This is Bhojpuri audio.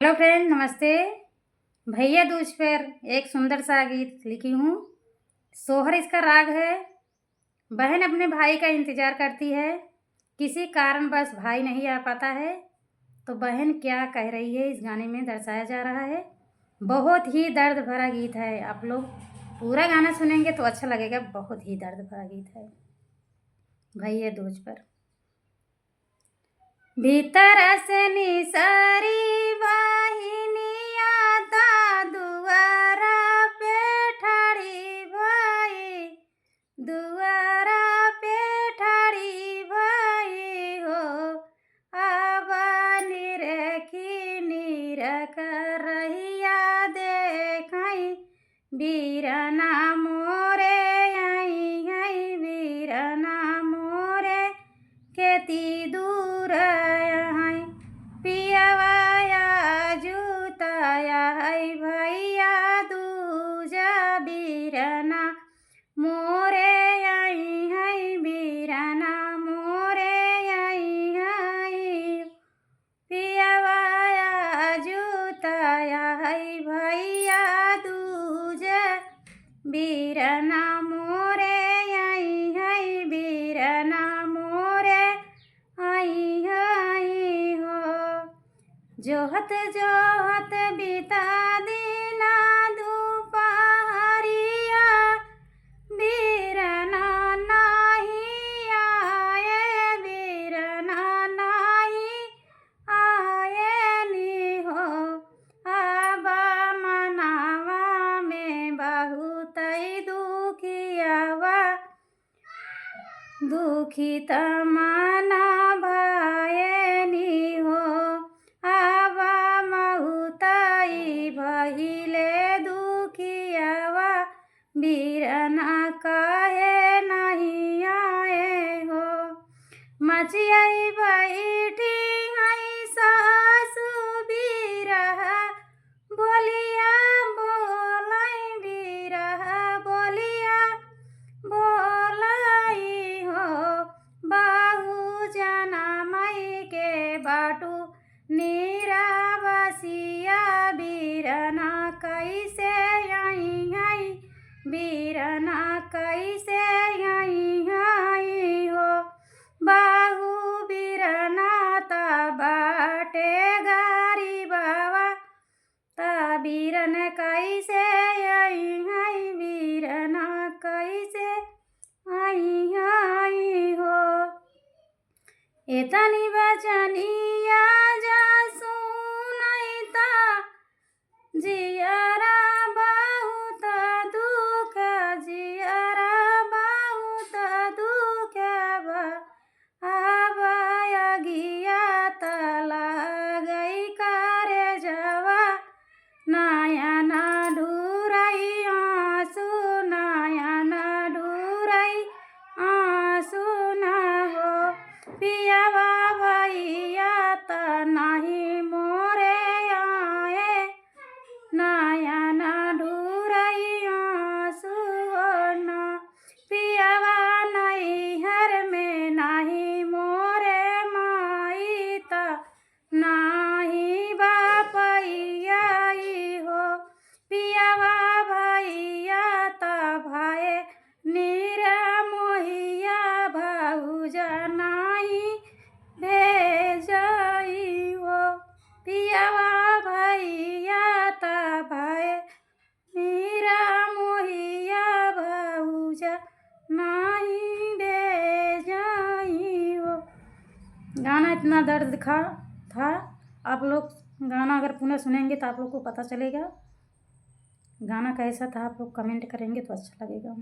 हेलो फ्रेंड, नमस्ते। भैया दूज पर एक सुंदर सा गीत लिखी हूँ। सोहर इसका राग है। बहन अपने भाई का इंतज़ार करती है, किसी कारणवश भाई नहीं आ पाता है, तो बहन क्या कह रही है इस गाने में दर्शाया जा रहा है। बहुत ही दर्द भरा गीत है। आप लोग पूरा गाना सुनेंगे तो अच्छा लगेगा। बहुत ही दर्द भरा गीत है भैया दूज पर। भीतर से निसारी वाहिनिया ता दुआरा पे ठाड़ी भाई, दुआरा पे ठाड़ी भाई हो। आबा निरखी निरख रहिया देखाई, बीरना मोरे आई आई, बीरना मोरे खेती दूर आई, पियवाया जूताया है भैया दूजा, बीरना मोरे आई है, बीरना मोरे आई है, पियवाया जूताया है भैया दूजा, बीरना मोरे आई है, बीरना मोरे आई आई हो। जोहत जोहत बिता दीना दुपहरिया, बीरना नाही आए, बीरना नाही आए नी हो। आबा मनावा में बहुत दुखियावा, दुखी तमना भायनी हो। आबा महुताई भहिले दुखियावा, बीरना काहे नहीं आए हो। मचियाई बैठी आई सासु बीरहा, बोलिया बोलाई बीरहा, बोलिया बोलाई हो। बाहू जना मई के बाटू नीरा बसिया, बीरना कैसे आई आई, बीरना कैसे आई आई हो। बाहू बीरना ता बाटे गारी बाबा, ता बीरन कैसे आई आई, बीरना कैसे आई आई हो। एतनी बचनिया जा सुनैता, जियरा बहुत दुख, जियरा बहुत दुख बा। आबा गिया तला गई करे जवा, नयन ढूरई आंसू, नयन ढूरई आंसू न हो। पियवा भैया त नहीं मोरे आए, नयन ढूरई आंसू हो न। पियवा नैहर में नहीं मोरे माई त नाही बापैया हो। पियवा भैया त भाए नीरा मोहिया, भाऊजा नाही भेजई हो। पियवा भैया त भाए नीरा मोहिया, भाऊजा नहीं भेजई हो। गाना इतना दर्द था। आप लोग गाना अगर पुनः सुनेंगे तो आप लोग को पता चलेगा गाना कैसा था। आप लोग कमेंट करेंगे तो अच्छा लगेगा।